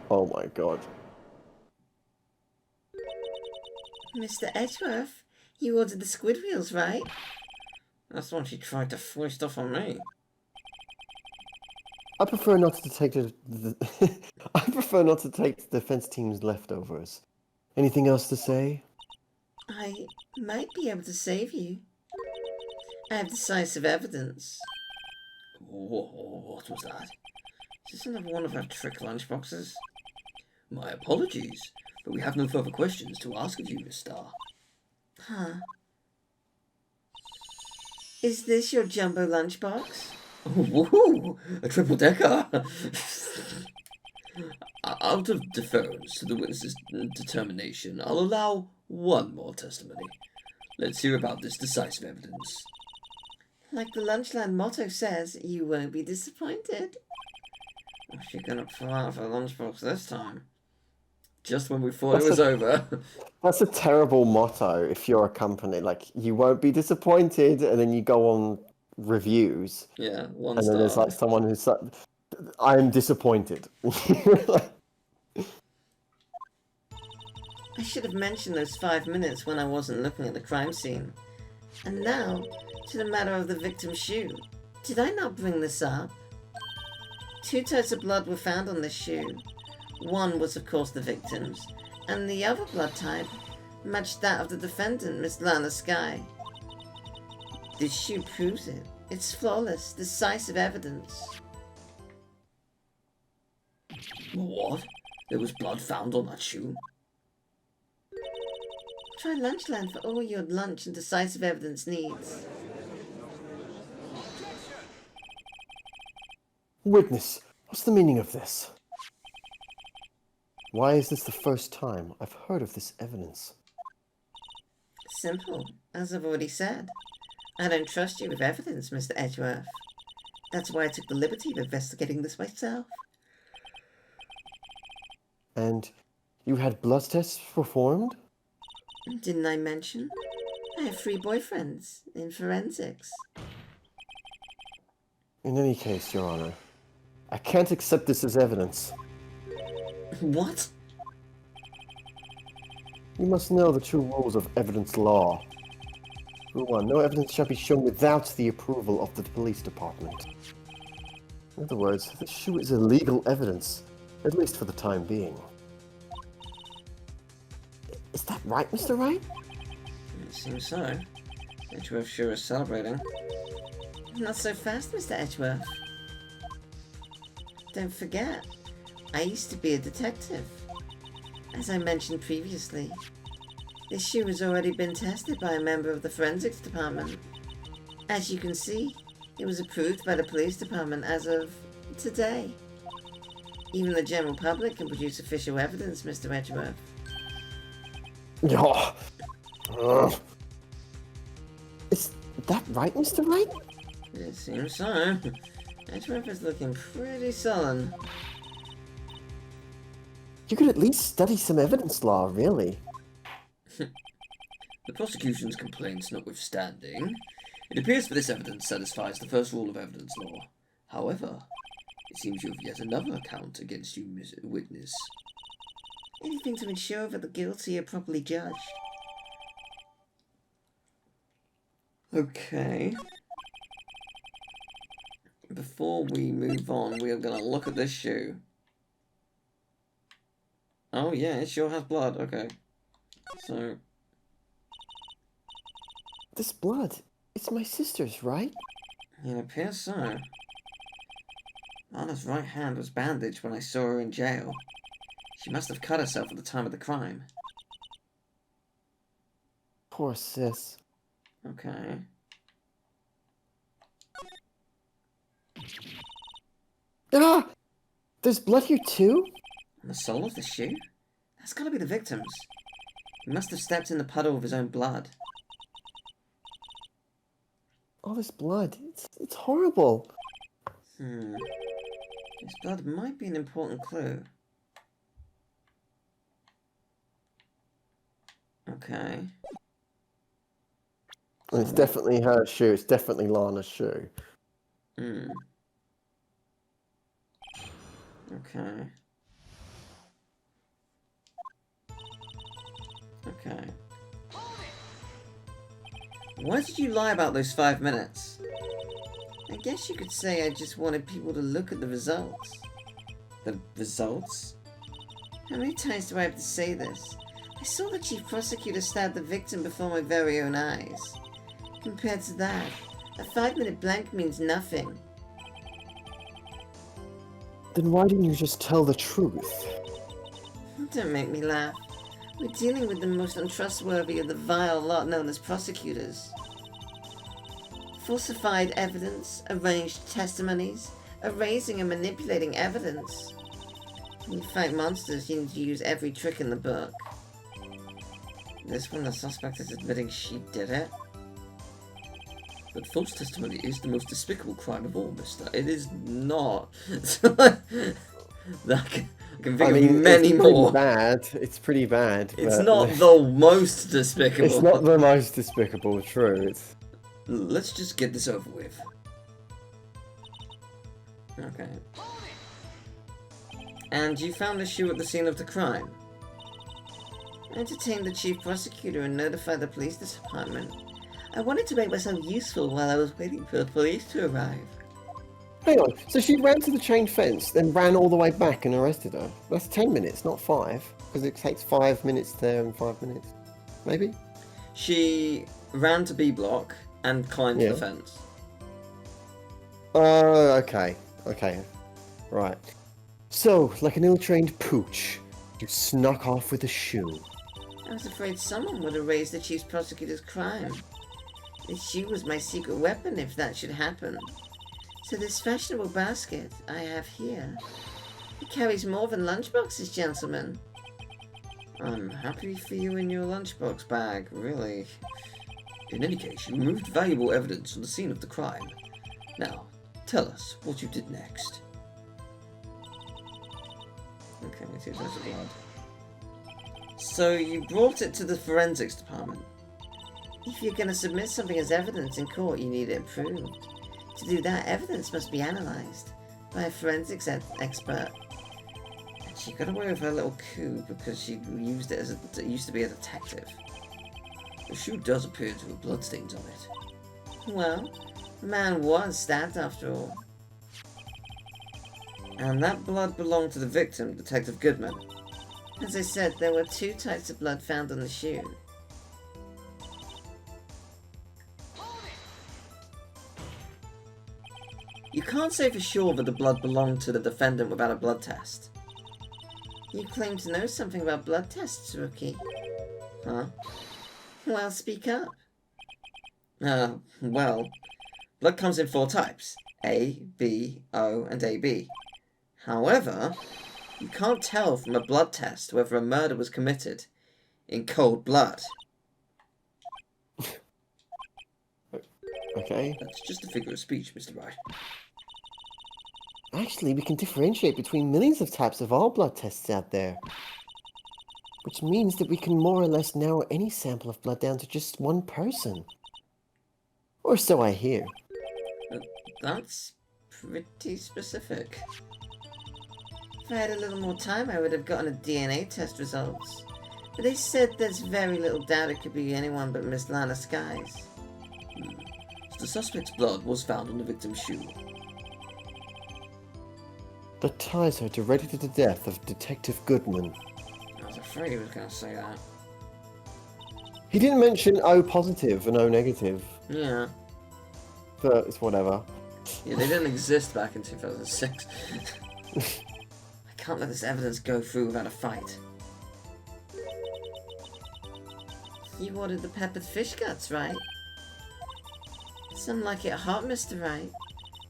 Oh my god. Mr. Edgeworth, you ordered the squid wheels, right? That's what she tried to foist off on me. I prefer not to take I prefer not to take the defense team's leftovers. Anything else to say? I might be able to save you. I have decisive evidence. What was that? Is this another one of our trick lunchboxes? My apologies, but we have no further questions to ask of you, Miss Star. Huh. Is this your jumbo lunchbox? Woohoo! A triple decker! Out of deference to the witness's determination, I'll allow one more testimony. Let's hear about this decisive evidence. Like the Lunchland motto says, you won't be disappointed. What's she gonna pull out of her lunchbox this time? Just when we thought it was over. That's a terrible motto if you're a company. Like, you won't be disappointed, and then you go on reviews, Yeah, one and then there's star. like someone who's like, I'm disappointed. I should have mentioned those 5 minutes when I wasn't looking at the crime scene. And now, to the matter of the victim's shoe. Did I not bring this up? 2 totes of blood were found on this shoe. One was, of course, the victim's, and the other blood type matched that of the defendant, Miss Lana Skye. This shoe proves it. It's flawless, decisive evidence. What? There was blood found on that shoe? Try Lunchland for all your lunch and decisive evidence needs. Witness, what's the meaning of this? Why is this the first time I've heard of this evidence? Simple, as I've already said. I don't trust you with evidence, Mr. Edgeworth. That's why I took the liberty of investigating this myself. And you had blood tests performed? Didn't I mention? I have 3 boyfriends in forensics. In any case, Your Honor, I can't accept this as evidence. What? You must know the true rules of evidence law. Rule 1. No evidence shall be shown without the approval of the police department. In other words, this shoe is illegal evidence, at least for the time being. Is that right, Mr. Wright? It seems so. Edgeworth sure is celebrating. Not so fast, Mr. Edgeworth. Don't forget, I used to be a detective. As I mentioned previously, this shoe has already been tested by a member of the forensics department. As you can see, it was approved by the police department as of today. Even the general public can produce official evidence, Mr. Edgeworth. Yeah. Is that right, Mr. Wright? It seems so. Edgeworth is looking pretty sullen. You could at least study some evidence law, really. The prosecution's complaints notwithstanding, it appears that this evidence satisfies the first rule of evidence law. However, it seems you have yet another account against you, Miss Witness. Anything to ensure that the guilty are properly judged. Okay. Before we move on, we are going to look at this shoe. Oh yeah, it sure has blood. Okay. So... This blood, it's my sister's, right? it appears so. Anna's right hand was bandaged when I saw her in jail. She must have cut herself at the time of the crime. Poor sis. Okay. Ah! There's blood here too? On the sole of the shoe? That's gotta be the victim's. He must have stepped in the puddle of his own blood. All this blood, it's horrible. His blood might be an important clue. Okay. And it's definitely her shoe. It's definitely Lana's shoe. Okay. Why did you lie about those 5 minutes? I guess you could say I just wanted people to look at the results. The results? How many times do I have to say this? I saw the chief prosecutor stab the victim before my very own eyes. Compared to that, a 5-minute blank means nothing. Then why didn't you just tell the truth? Don't make me laugh. We're dealing with the most untrustworthy of the vile lot known as prosecutors. Falsified evidence, arranged testimonies, erasing and manipulating evidence. When you fight monsters, you need to use every trick in the book. This one, the suspect is admitting she did it. But false testimony is the most despicable crime of all, mister. It is not. I can think of many more. It's pretty bad. It's not the most despicable. It's not the most despicable, true. Let's just get this over with. Okay. And you found the shoe at the scene of the crime? I entertained the chief prosecutor and notified the police department. I wanted to make myself useful while I was waiting for the police to arrive. Hang on, so she ran to the chain fence, then ran all the way back and arrested her? That's 10 minutes, not 5. Because it takes 5 minutes there and 5 minutes. Maybe? She ran to B block and climbed the fence. Oh, okay. Okay. Right. So, like an ill-trained pooch, you snuck off with a shoe. I was afraid someone would erase the chief prosecutor's crime. The shoe was my secret weapon if that should happen. So this fashionable basket I have here, it carries more than lunchboxes, gentlemen. I'm happy for you in your lunchbox bag, really. In any case, you removed valuable evidence from the scene of the crime. Now, tell us what you did next. Okay, 2 types of blood. So you brought it to the forensics department. If you're going to submit something as evidence in court, you need it proved. To do that, evidence must be analysed by a forensics expert. And she got away with her little coup because she used it as used to be a detective. The shoe does appear to have bloodstains on it. Well, the man was stabbed after all. And that blood belonged to the victim, Detective Goodman. As I said, there were 2 types of blood found on the shoe. You can't say for sure that the blood belonged to the defendant without a blood test. You claim to know something about blood tests, Rookie. Huh? Well, speak up. Well, blood comes in 4 types. A, B, O, and AB. However, you can't tell from a blood test whether a murder was committed in cold blood. Okay. That's just a figure of speech, Mr. Wright. Actually, we can differentiate between millions of types of all blood tests out there. Which means that we can more or less narrow any sample of blood down to just one person. Or so I hear. That's pretty specific. If I had a little more time, I would have gotten a DNA test results. But they said there's very little doubt it could be anyone but Miss Lana Skies. So the suspect's blood was found on the victim's shoe. That ties her directly to the death of Detective Goodman. I was afraid he was going to say that. He didn't mention O positive and O negative. Yeah. But it's whatever. Yeah, they didn't exist back in 2006. I can't let this evidence go through without a fight. You ordered the peppered fish guts, right? Some like it hot, Mr. Wright.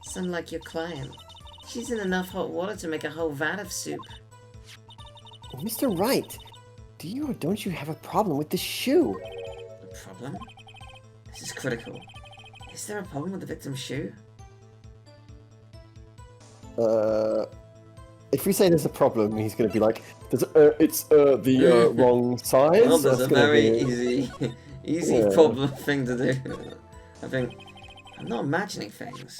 Some like your client. She's in enough hot water to make a whole vat of soup. Mr. Wright, do you or don't you have a problem with this shoe? A problem? This is critical. Is there a problem with the victim's shoe? If we say there's a problem, he's going to be like, it's the wrong size. Well, there's That's a gonna very be... easy problem thing to do. I think, I'm not imagining things.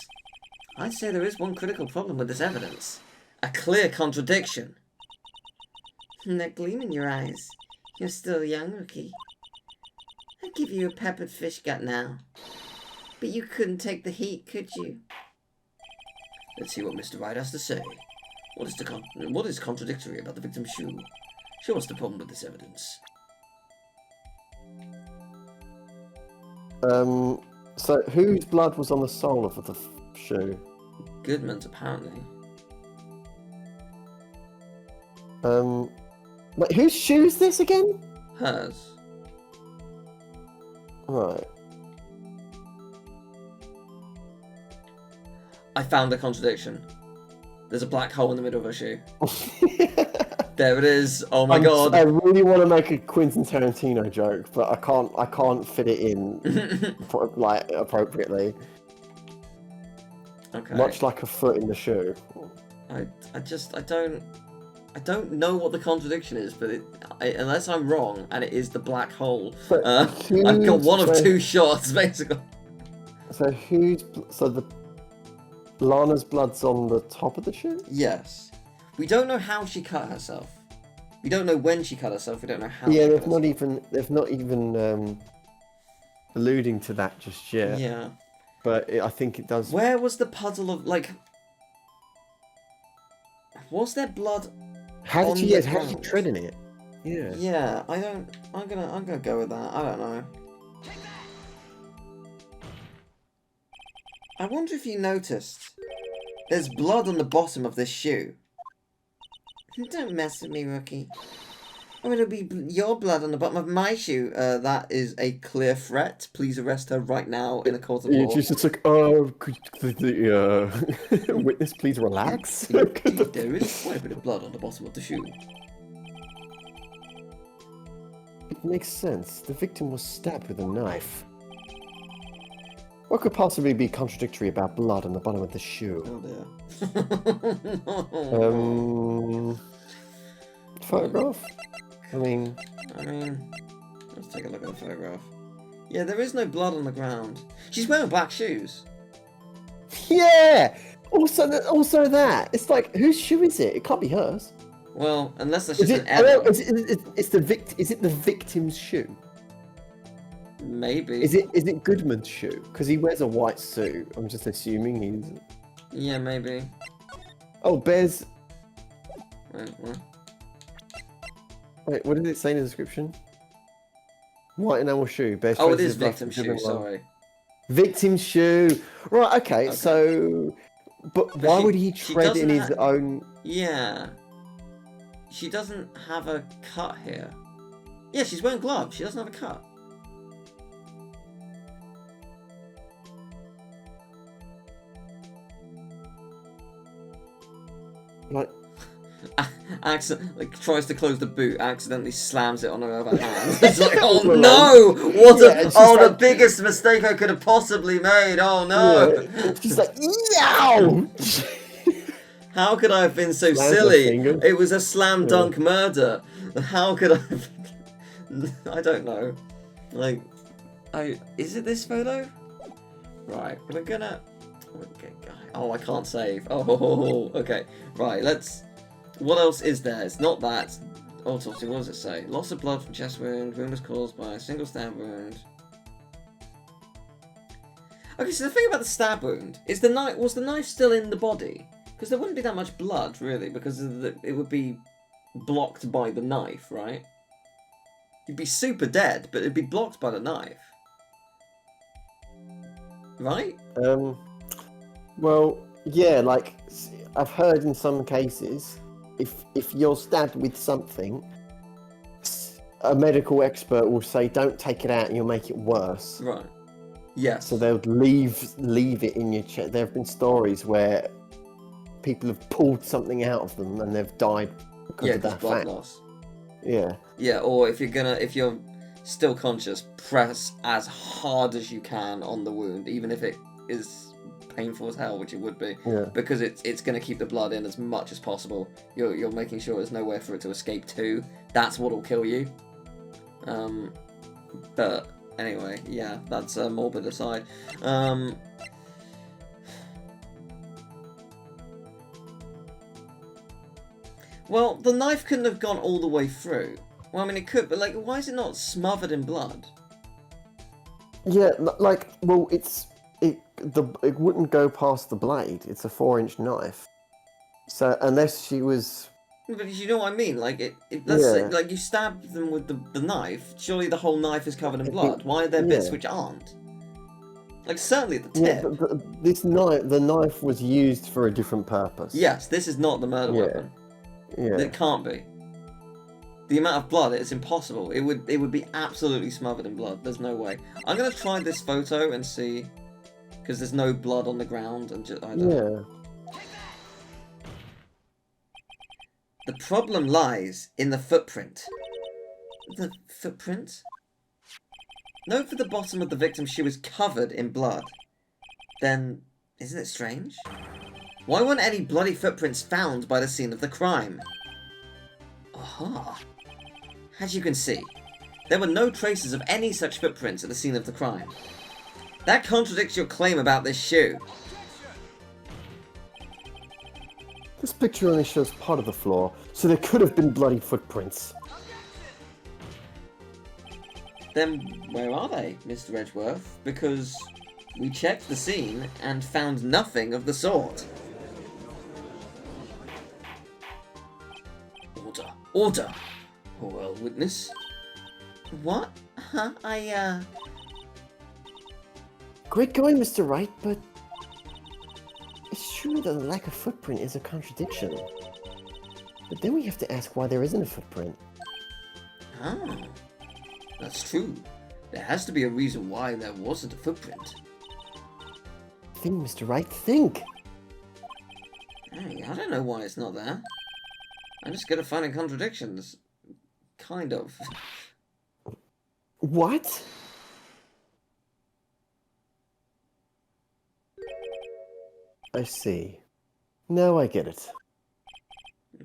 I'd say there is one critical problem with this evidence. A clear contradiction. That gleam in your eyes. You're still young, Rookie. I'd give you a peppered fish gut now. But you couldn't take the heat, could you? Let's see what Mr. Wright has to say. What is contradictory about the victim's shoe? Show us the problem with this evidence. So whose blood was on the sole of the shoe? Goodman's, apparently. Wait, whose shoe is this again? Hers. Right. I found a contradiction. There's a black hole in the middle of her shoe. There it is. Oh my god. I really want to make a Quentin Tarantino joke, but I can't fit it in like appropriately. Okay. Much like a foot in the shoe. I don't know what the contradiction is, but unless I'm wrong, and it is the black hole, But I've got one of two shots, basically. So Lana's blood's on the top of the shoe? Yes. We don't know how she cut herself. We don't know when she cut herself. We don't know how. Yeah, she they've cut not herself. even alluding to that just yet. Yeah. But I think it does. Where was the puddle of was there blood? How on did the she ground? tread in it? Yeah. Yeah, I'm gonna go with that. I don't know. I wonder if you noticed. There's blood on the bottom of this shoe. Don't mess with me, rookie. Oh, it'll be your blood on the bottom of my shoe. That is a clear threat. Please arrest her right now in a court of law. She's just like, oh, could the witness please relax? Indeed, there is quite a bit of blood on the bottom of the shoe. It makes sense. The victim was stabbed with a knife. What could possibly be contradictory about blood on the bottom of the shoe? Oh dear. Photograph? I mean, let's take a look at the photograph. Yeah, there is no blood on the ground. She's wearing black shoes. yeah! Also that. It's like, whose shoe is it? It can't be hers. Well, unless that's Is just it, an error. is it the victim's shoe? Maybe. Is it Goodman's shoe? Because he wears a white suit. I'm just assuming he's... Yeah, maybe. Oh, Bear's... Wait, what? Wait, what did it say in the description? White enamel shoe. Bear's Oh, it traces is of blood victim from shoe, Goodman one. sorry. Victim's shoe. Right, okay, so... But why would he she tread in doesn't his own... Yeah. She doesn't have a cut here. Yeah, she's wearing gloves. She doesn't have a cut. Like... Tries to close the boot, accidentally slams it on her other hand. It's like, oh no! The biggest mistake I could have possibly made. Oh no! Yeah. She's like, yow! How could I have been so Slams her silly? finger. It was a slam dunk murder. How could I have... I don't know. Is it this photo? Right, we're gonna... Oh, I can't save. Oh, okay. Right, let's... What else is there? It's not that. Autopsy, what does it say? Loss of blood from chest wound. Wound was caused by a single stab wound. Okay, so the thing about the stab wound is was the knife still in the body? Because there wouldn't be that much blood, really, because it would be blocked by the knife, right? You'd be super dead, but it'd be blocked by the knife. Right? Well, yeah, like, I've heard in some cases, if you're stabbed with something, a medical expert will say, don't take it out and you'll make it worse. Right. Yes. So they'll leave it in your chest. There have been stories where people have pulled something out of them and they've died because of that blood fact. loss. Yeah. Yeah, or if you're still conscious, press as hard as you can on the wound, even if it is painful as hell, which it would be, because it's going to keep the blood in as much as possible. You're making sure there's nowhere for it to escape to. That's what'll kill you. But anyway, yeah, that's a morbid aside. Well, the knife couldn't have gone all the way through. Well, I mean, it could, but why is it not smothered in blood? Yeah, like, well, it wouldn't go past the blade. It's a 4-inch knife. So unless she was, But you know what I mean? Like, let's say, yeah, like, you stab them with the knife, surely the whole knife is covered in I blood. think, Why are there bits yeah, which aren't? Like, certainly at the yeah. tip. The knife was used for a different purpose. Yes, this is not the murder Yeah, weapon. yeah. It can't be. The amount of blood, it's impossible. It would be absolutely smothered in blood. There's no way. I'm gonna try this photo and see, because there's no blood on the ground and I don't know. Yeah. The problem lies in the footprint. The footprint? Note that the bottom of the victim's shoe is covered in blood. Then, isn't it strange? Why weren't any bloody footprints found by the scene of the crime? Aha! As you can see, there were no traces of any such footprints at the scene of the crime. That contradicts your claim about this shoe. This picture only shows part of the floor, so there could have been bloody footprints. Then where are they, Mr. Edgeworth? Because we checked the scene and found nothing of the sort. Order. Order! Well, witness. What? Huh? Great going, Mr. Wright, but it's true that the lack of footprint is a contradiction. But then we have to ask why there isn't a footprint. Oh. That's true. There has to be a reason why there wasn't a footprint. Think, Mr. Wright, think! Hey, I don't know why it's not there. I'm just good at finding contradictions. Kind of. What? I see. Now I get it.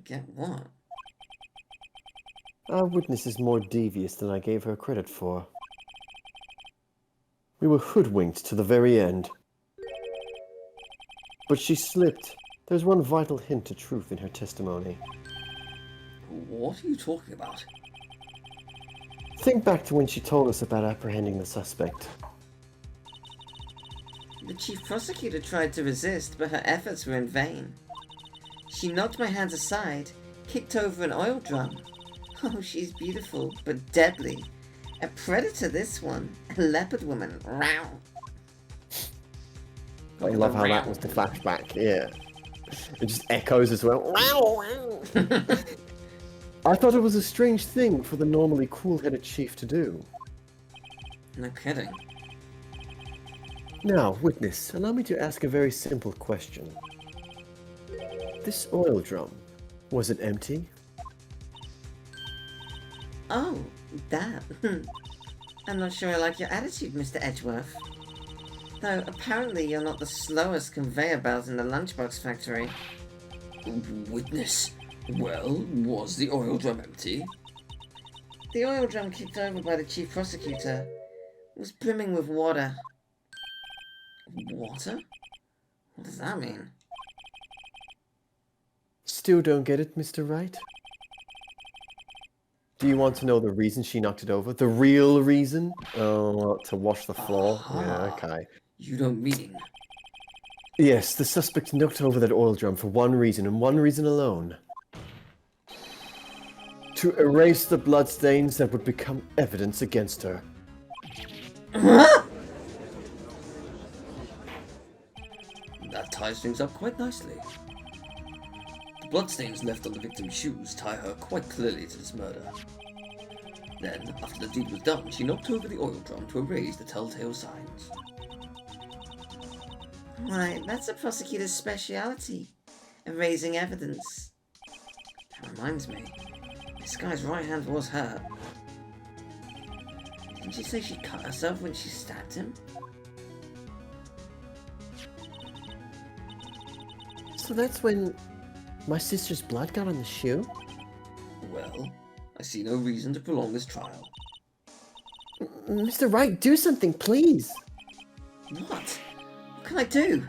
Get what? Our witness is more devious than I gave her credit for. We were hoodwinked to the very end. But she slipped. There's one vital hint of truth in her testimony. What are you talking about? Think back to when she told us about apprehending the suspect. The chief prosecutor tried to resist, but her efforts were in vain. She knocked my hands aside, kicked over an oil drum. Oh, she's beautiful, but deadly. A predator, this one. A leopard woman. Row. I love how that was the flashback, yeah. It just echoes as well. I thought it was a strange thing for the normally cool-headed chief to do. No kidding. Now, witness, allow me to ask a very simple question. This oil drum, was it empty? Oh, that. I'm not sure I like your attitude, Mr. Edgeworth. Though, apparently you're not the slowest conveyor belt in the lunchbox factory. Witness. Well, was the oil drum empty? The oil drum kicked over by the chief prosecutor was brimming with water. Water? What does that mean? Still don't get it, Mr. Wright? Do you want to know the reason she knocked it over? The real reason? Oh, to wash the floor? Yeah, okay. You don't mean... Yes, the suspect knocked over that oil drum for one reason, and one reason alone. To erase the bloodstains that would become evidence against her. That ties things up quite nicely. The bloodstains left on the victim's shoes tie her quite clearly to this murder. Then, after the deed was done, she knocked over the oil drum to erase the telltale signs. Why, that's a prosecutor's speciality. Erasing evidence. That reminds me, this guy's right hand was hurt. Didn't you say she cut herself when she stabbed him? So that's when my sister's blood got on the shoe? Well, I see no reason to prolong this trial. Mr. Wright, do something, please! What? What can I do?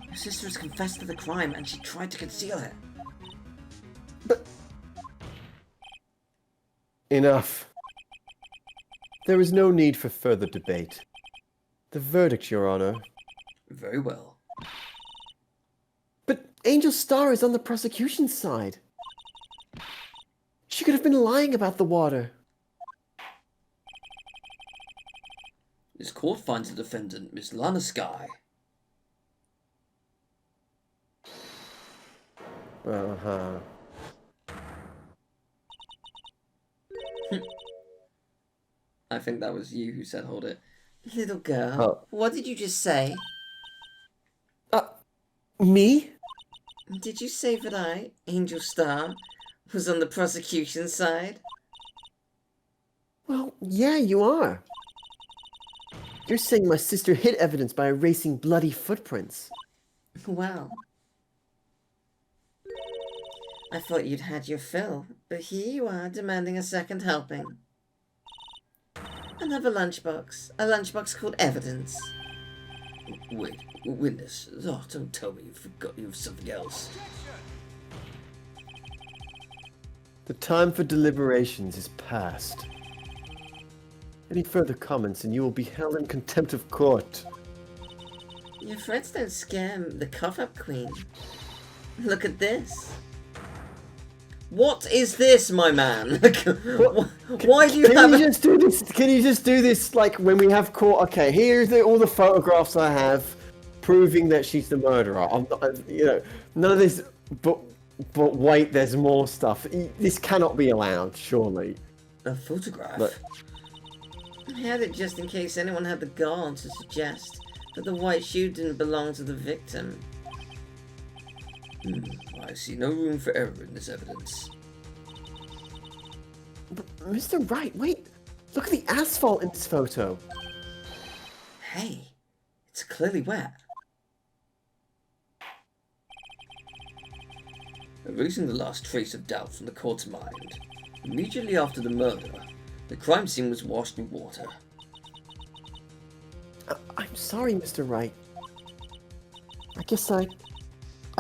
Your sister has confessed to the crime and she tried to conceal it. But... Enough. There is no need for further debate. The verdict, Your Honor. Very well. But Angel Star is on the prosecution's side. She could have been lying about the water. This court finds the defendant, Miss Lana Sky. Uh-huh. I think that was you who said hold it. Little girl, Oh. what did you just say? Me? Did you say that I, Angel Star, was on the prosecution's side? Well, yeah, you are. You're saying my sister hid evidence by erasing bloody footprints. Well, I thought you'd had your fill, but here you are demanding a second helping. Another lunchbox. A lunchbox called evidence. Wait, witness. Oh, don't tell me you forgot you have something else. The time for deliberations is past. Any further comments and you will be held in contempt of court. Your threats don't scare the cough-up queen. Look at this. What is this, my man? Why do you Can have you just do this? Can you just do this like when we have court? Okay, here's all the photographs I have proving that she's the murderer. I'm not, none of this. But wait, there's more stuff. This cannot be allowed, surely. a photograph? Look. I had it just in case anyone had the gall to suggest that the white shoe didn't belong to the victim. I see no room for error in this evidence. But, Mr. Wright, wait. Look at the asphalt in this photo. Hey, it's clearly wet. Erasing the last trace of doubt from the court's mind, immediately after the murder, the crime scene was washed in water. I'm sorry, Mr. Wright. I guess I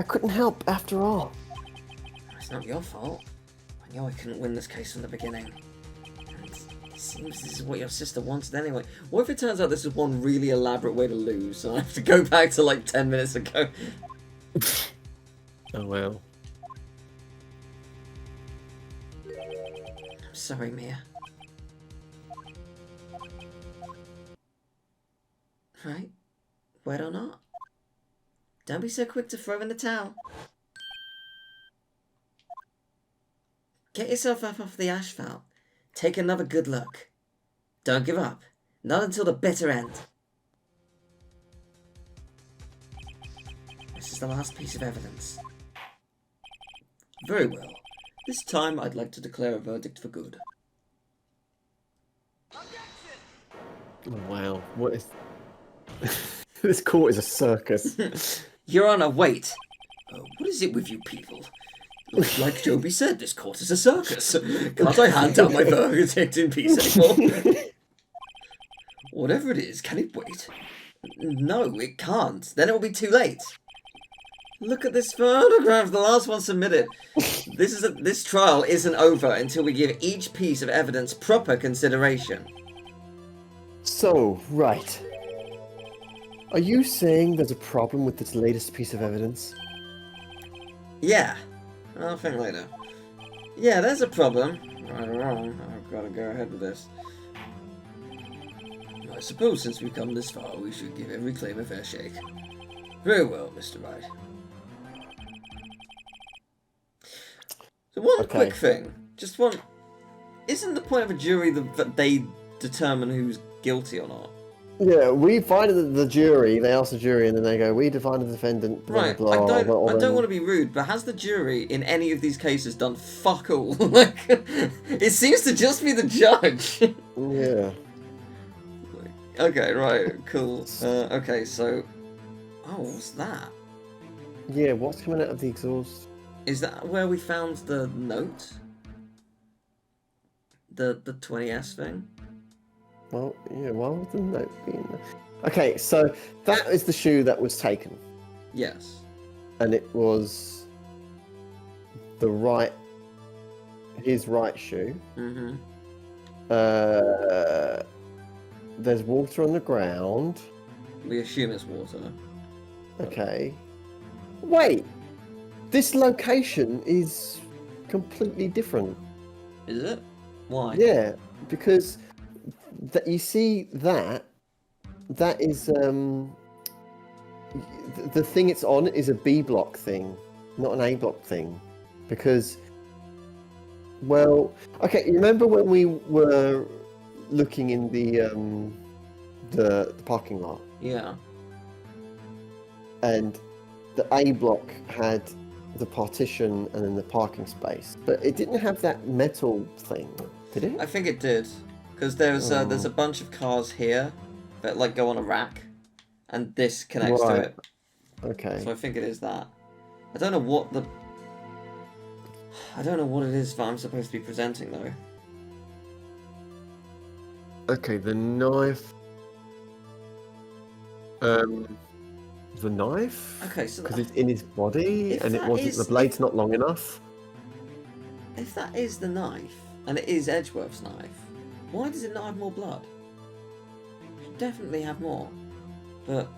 couldn't help after all. It's not your fault. I knew I couldn't win this case from the beginning. And it seems this is what your sister wanted anyway. What if it turns out this is one really elaborate way to lose, and I have to go back to like 10 minutes ago? Oh well. I'm sorry, Mia. Right? Wet or not? Don't be so quick to throw in the towel. Get yourself up off the asphalt. Take another good look. Don't give up. Not until the bitter end. This is the last piece of evidence. Very well. This time I'd like to declare a verdict for good. Oh, wow. What is... This court is a circus. Your Honor, wait. What is it with you people? Like Joby said, this court is a circus. Can't I hand down my verdict in peace anymore? Whatever it is, can it wait? No, it can't. Then it will be too late. Look at this photograph, the last one submitted. This trial isn't over until we give each piece of evidence proper consideration. So, right. Are you saying there's a problem with this latest piece of evidence? Yeah. I'll think later. Yeah, there's a problem. Right or wrong, I've got to go ahead with this. I suppose since we've come this far, we should give every claim a fair shake. Very well, Mr. Wright. So one quick thing. Just one... Isn't the point of a jury that they determine who's guilty or not? Yeah, we find the jury, they ask the jury, and then they go, we define the defendant, blah, Right, blah, blah, I don't then... want to be rude, but has the jury in any of these cases done fuck all? Like, it seems to just be the judge. Yeah. Okay, right, cool. Okay, so... Oh, what's that? Yeah, what's coming out of the exhaust? Is that where we found the note? The 20S thing? Well, yeah, why would the note be in there? Okay, so that is the shoe that was taken. Yes. And it was his right shoe. Mm-hmm. There's water on the ground. We assume it's water. Okay. Wait! This location is completely different. Is it? Why? Yeah, because you see that is the thing it's on is a B block thing, not an A block thing, because well, okay, you remember when we were looking in the parking lot, Yeah. and the A block had the partition and then the parking space, but it didn't have that metal thing, did it? I think it did, because there's a bunch of cars here that like go on a rack, and this connects to it. Okay. So I think it is that. I don't know what it is that I'm supposed to be presenting though. Okay, the knife. The knife? Okay, so Because it's in his body If and it that wasn't. is- The blade's not long enough. if that is the knife, and it is Edgeworth's knife, why does it not have more blood? It should definitely have more. But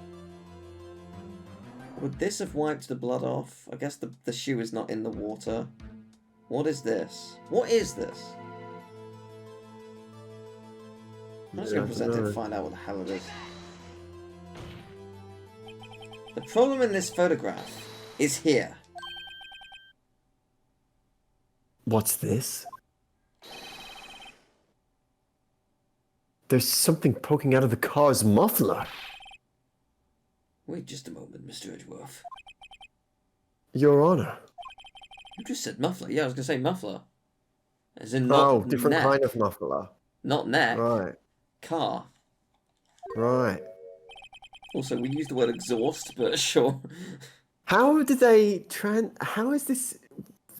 would this have wiped the blood off? I guess the shoe is not in the water. What is this? What is this? I'm just Yeah, going to present it no. and find out what the hell it is. The problem in this photograph is here. What's this? There's something poking out of the car's muffler. Wait just a moment, Mr. Edgeworth. Your Honor. You just said muffler. Yeah, I was going to say muffler. As in not Oh, different neck. kind of muffler. Not neck. Right. Car. Right. Also, we use the word exhaust, but sure. How did they how is this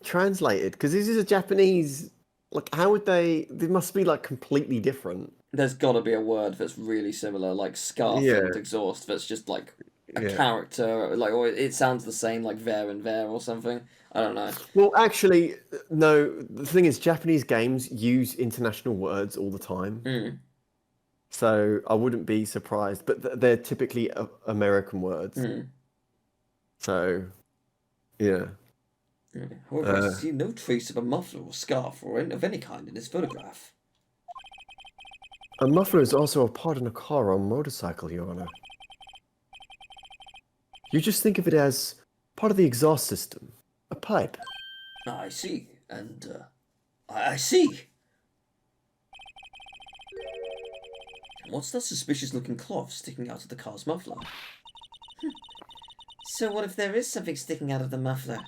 translated? Because this is a Japanese. Like, how would they? They must be like completely different. There's got to be a word that's really similar, like scarf Yeah. and exhaust. That's just like a Yeah. character, like, or it sounds the same, like there and there or something. I don't know. Well, actually, no. The thing is, Japanese games use international words all the time, Mm. so I wouldn't be surprised. But they're typically American words. Mm. So, yeah. However, I see no trace of a muffler or scarf or of any kind in this photograph. A muffler is also a part in a car or motorcycle, Your Honor. You just think of it as part of the exhaust system, a pipe. I see, and I see. What's that suspicious-looking cloth sticking out of the car's muffler? So what if there is something sticking out of the muffler?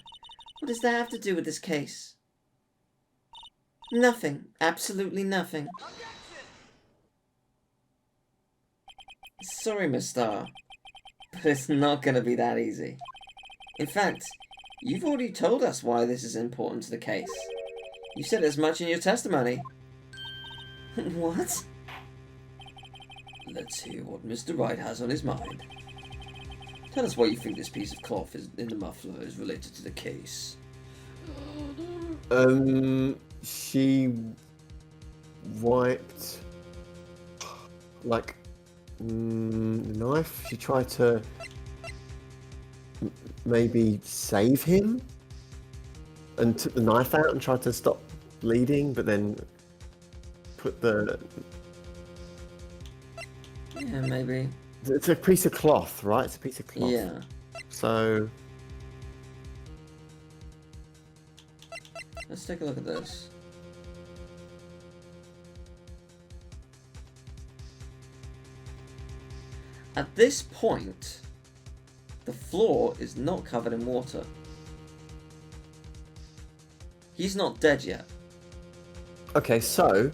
What does that have to do with this case? Nothing. Absolutely nothing. Sorry, Miss Starr, but it's not going to be that easy. In fact, you've already told us why this is important to the case. You said as much in your testimony. What? Let's hear what Mr. Wright has on his mind. Tell us why you think this piece of cloth in the muffler is related to the case. She wiped like the knife. She tried to maybe save him and took the knife out and tried to stop bleeding, but then put the. Yeah, maybe. It's a piece of cloth, right? It's a piece of cloth. Yeah. So. Let's take a look at this. At this point, the floor is not covered in water. He's not dead yet. Okay, so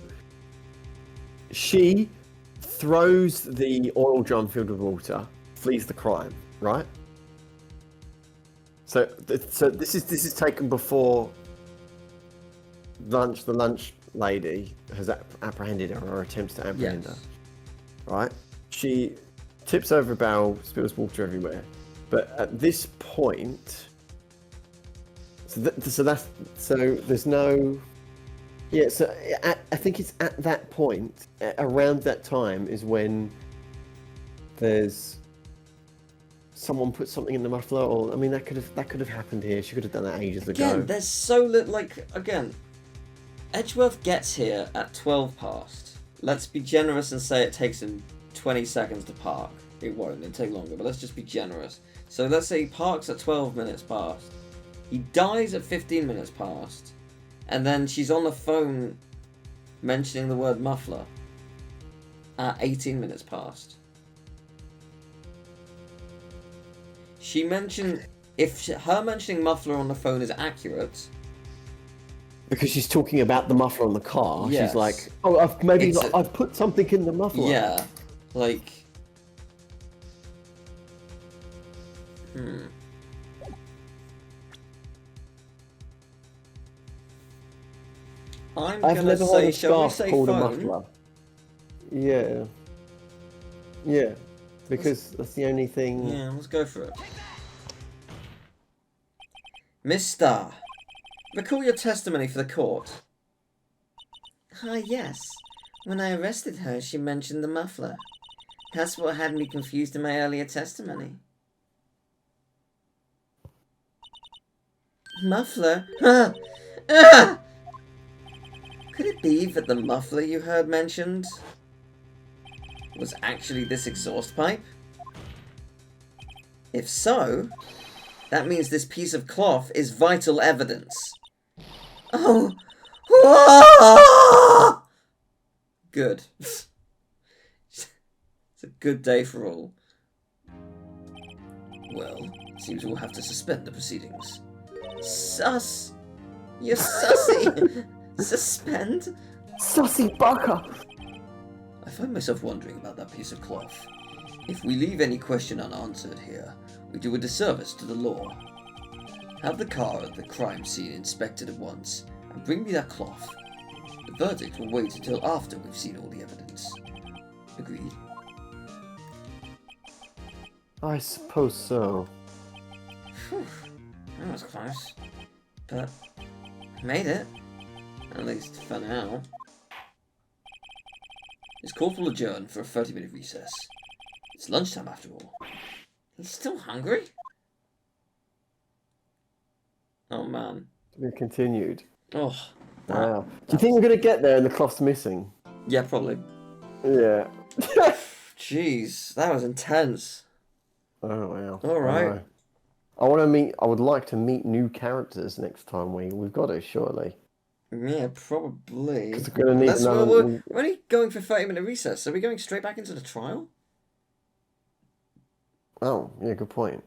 she throws the oil drum filled with water, flees the crime, right? So this is taken before lunch. The lunch lady has apprehended her or attempts to apprehend Yes. her, right? She tips over a barrel, spills water everywhere. But at this point, so there's no. Yeah, so I think it's at that point, around that time, is when there's someone put something in the muffler, or I mean, that could have happened here. She could have done that ages ago. Again, there's so little. Like again, Edgeworth gets here at 12 past. Let's be generous and say it takes him 20 seconds to park. It won't. It'll take longer, but let's just be generous. So let's say he parks at 12 minutes past. He dies at 15 minutes past, and then she's on the phone mentioning the word muffler at 18 minutes past. She mentioned, if her mentioning muffler on the phone is accurate, because she's talking about the muffler on the car. Yes. She's like, "Oh, I've put something in the muffler." yeah, like, I'm I've gonna never say, heard a shall we scarf say called a phone? muffler. Yeah. Yeah. Because that's the only thing. Yeah, let's go for it. Miss Starr, recall your testimony for the court. Ah, yes. When I arrested her, she mentioned the muffler. That's what had me confused in my earlier testimony. Muffler? Ah! Ah! Could it be that the muffler you heard mentioned was actually this exhaust pipe? If so, that means this piece of cloth is vital evidence. Oh! Ah! Good. It's a good day for all. Well, seems we'll have to suspend the proceedings. Sus! You're sussy! Suspend? Sussy bucker! I find myself wondering about that piece of cloth. If we leave any question unanswered here, we do a disservice to the law. Have the car at the crime scene inspected at once, and bring me that cloth. The verdict will wait until after we've seen all the evidence. Agreed? I suppose so. Phew, that was close. But, I made it. At least for now. This court will adjourn for a 30-minute recess. It's lunchtime after all. He's still hungry? Oh man. To be continued. Oh. Wow. Do you think we're gonna get there and the cloth's missing? Yeah, probably. Yeah. Jeez, that was intense. Oh wow. All right. I would like to meet new characters next time we've got to, surely. Yeah, probably. 'Cause we're gonna need Unless another. we're only going for 30-minute recess. Are we going straight back into the trial? Oh, yeah, good point.